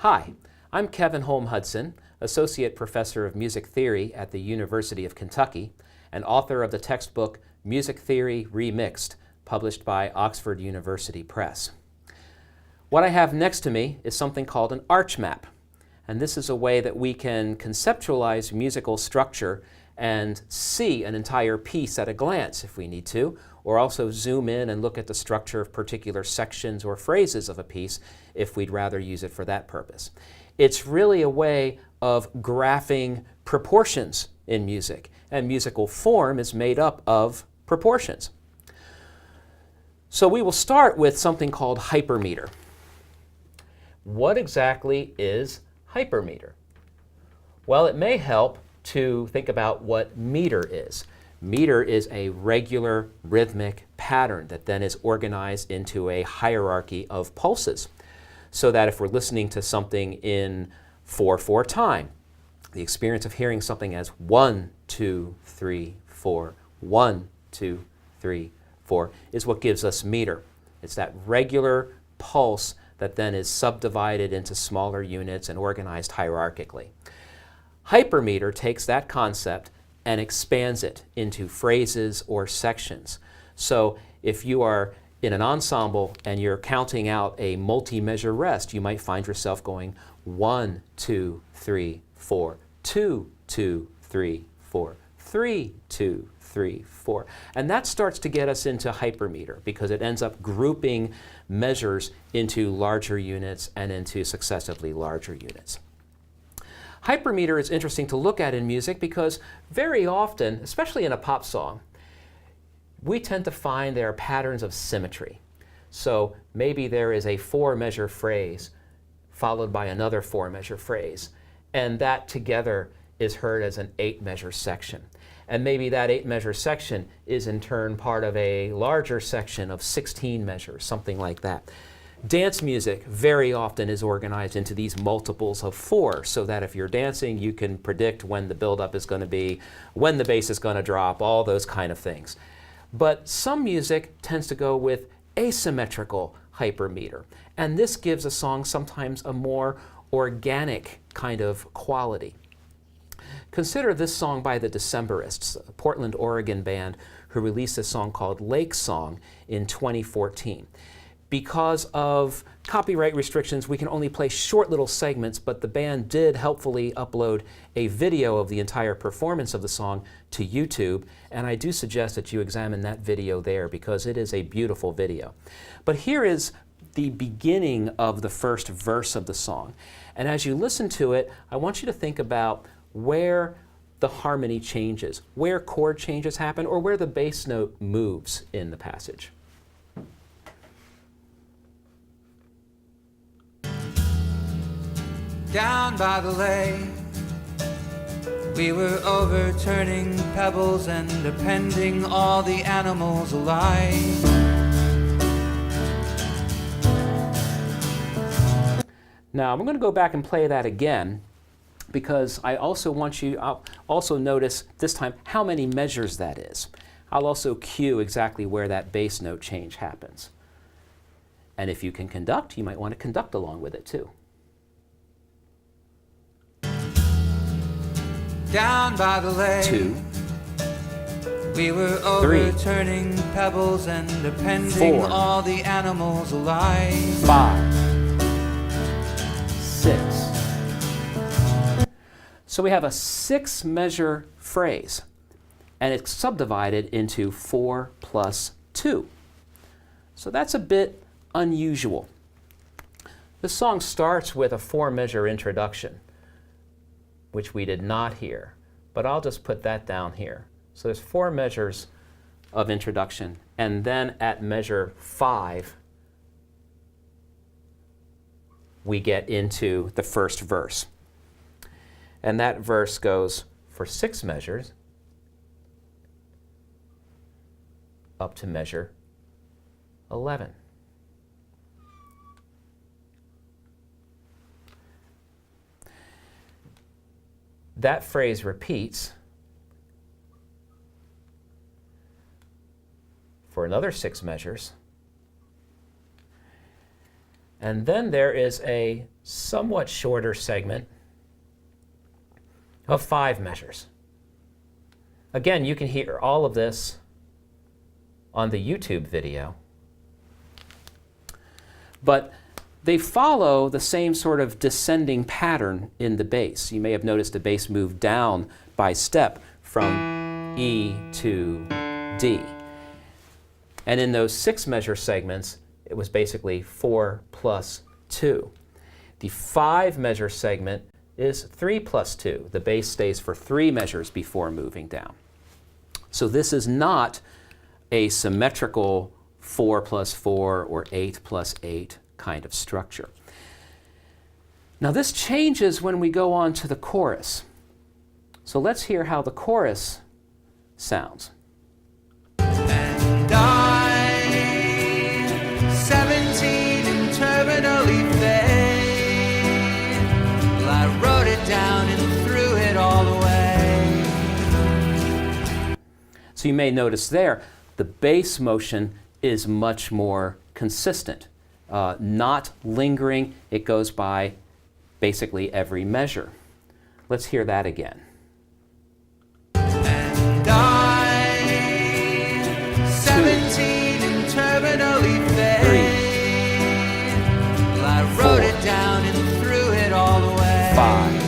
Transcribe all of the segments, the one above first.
Hi, I'm Kevin Holm-Hudson, Associate Professor of Music Theory at the University of Kentucky and author of the textbook Music Theory Remixed, published by Oxford University Press. What I have next to me is something called an arch map, and this is a way that we can conceptualize musical structure and see an entire piece at a glance if we need to, or also zoom in and look at the structure of particular sections or phrases of a piece if we'd rather use it for that purpose. It's really a way of graphing proportions in music, and musical form is made up of proportions. So we will start with something called hypermeter. What exactly is hypermeter? Well, it may help to think about what meter is. Meter is a regular rhythmic pattern that then is organized into a hierarchy of pulses, so that if we're listening to something in 4/4 time, the experience of hearing something as 1, 2, 3, 4, 1, 2, 3, 4 is what gives us meter. It's that regular pulse that then is subdivided into smaller units and organized hierarchically. Hypermeter takes that concept and expands it into phrases or sections. So if you are in an ensemble and you're counting out a multi-measure rest, you might find yourself going 1, 2, 3, 4, 2, 2, 3, 4, 3, 2, 3, 4. And that starts to get us into hypermeter because it ends up grouping measures into larger units and into successively larger units. Hypermeter is interesting to look at in music because very often, especially in a pop song, we tend to find there are patterns of symmetry. So maybe there is a 4-measure phrase followed by another 4-measure phrase, and that together is heard as an 8-measure section. And maybe that 8-measure section is in turn part of a larger section of 16 measures, something like that. Dance music very often is organized into these multiples of 4, so that if you're dancing, you can predict when the buildup is going to be, when the bass is going to drop, all those kind of things. But some music tends to go with asymmetrical hypermeter, and this gives a song sometimes a more organic kind of quality. Consider this song by the Decemberists, a Portland, Oregon band who released a song called Lake Song in 2014. Because of copyright restrictions, we can only play short little segments, but the band did helpfully upload a video of the entire performance of the song to YouTube, and I do suggest that you examine that video there because it is a beautiful video. But here is the beginning of the first verse of the song, and as you listen to it, I want you to think about where the harmony changes, where chord changes happen, or where the bass note moves in the passage. Down by the lake, we were overturning pebbles and appending all the animals alive. Now I'm going to go back and play that again because I also want you, I'll also notice this time how many measures that is. I'll also cue exactly where that bass note change happens. And if you can conduct, you might want to conduct along with it too. Down by the lake, 2, we were 3, overturning pebbles and appending 4, all the animals alive. 5, 6. So we have a 6-measure phrase, and it's subdivided into 4 plus 2. So that's a bit unusual. The song starts with a 4-measure introduction, which we did not hear, but I'll just put that down here. So there's 4 measures of introduction, and then at measure 5, we get into the first verse. And that verse goes for 6 measures up to measure 11. That phrase repeats for another 6 measures And then there is a somewhat shorter segment of 5 measures. Again, you can hear all of this on the YouTube video. But they follow the same sort of descending pattern in the bass. You may have noticed the bass move down by step from E to D. And in those 6 measure segments, it was basically 4 plus 2. The 5 measure segment is 3 plus 2. The bass stays for 3 measures before moving down. So this is not a symmetrical 4 plus 4 or 8 plus 8 kind of structure. Now this changes when we go on to the chorus. So let's hear how the chorus sounds. And I, 17 and terminally fade, well, I wrote it down and threw it all away. So you may notice there, the bass motion is much more consistent, not lingering. It goes by basically every measure. Let's hear that again. And I, 17 and terminally fade, well, I wrote it down and threw it all away. 5.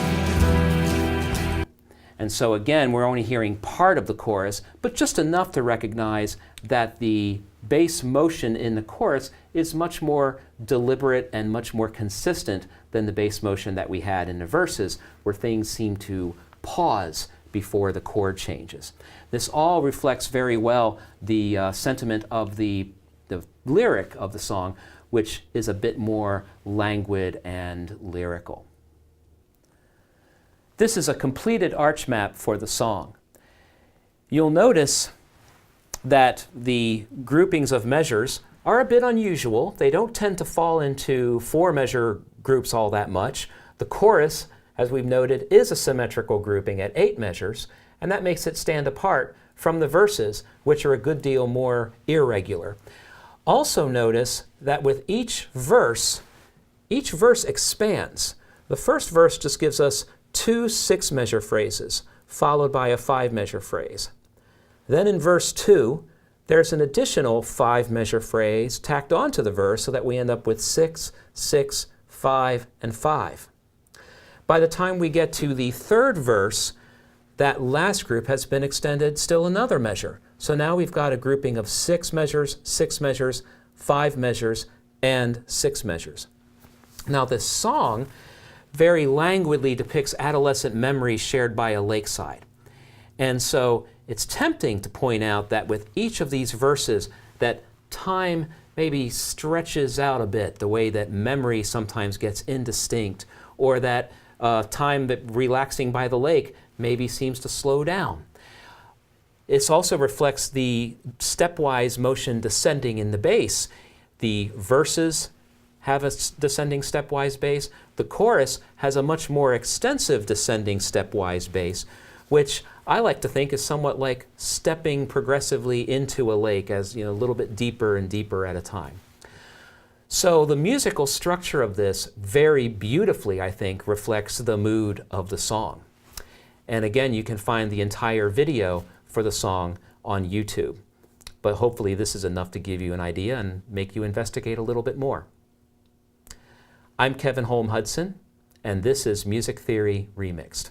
And so again, we're only hearing part of the chorus, but just enough to recognize that the bass motion in the chorus is much more deliberate and much more consistent than the bass motion that we had in the verses, where things seem to pause before the chord changes. This all reflects very well the sentiment of the lyric of the song, which is a bit more languid and lyrical. This is a completed arch map for the song. You'll notice that the groupings of measures are a bit unusual. They don't tend to fall into 4 measure groups all that much. The chorus, as we've noted, is a symmetrical grouping at 8 measures, and that makes it stand apart from the verses, which are a good deal more irregular. Also notice that with each verse expands. The first verse just gives us 2 6 measure phrases, followed by a 5 measure phrase. Then in verse 2, there's an additional 5 measure phrase tacked onto the verse so that we end up with 6, 6, 5, and 5. By the time we get to the 3rd verse, that last group has been extended still another measure. So now we've got a grouping of 6 measures, 6 measures, 5 measures, and 6 measures. Now this song very languidly depicts adolescent memories shared by a lakeside. And so it's tempting to point out that with each of these verses that time maybe stretches out a bit, the way that memory sometimes gets indistinct, or that time that relaxing by the lake maybe seems to slow down. It also reflects the stepwise motion descending in the bass. The verses have a descending stepwise bass. The chorus has a much more extensive descending stepwise bass, which I like to think is somewhat like stepping progressively into a lake, as a little bit deeper and deeper at a time. So the musical structure of this very beautifully, I think, reflects the mood of the song. And again, you can find the entire video for the song on YouTube. But hopefully this is enough to give you an idea and make you investigate a little bit more. I'm Kevin Holm-Hudson, and this is Music Theory Remixed.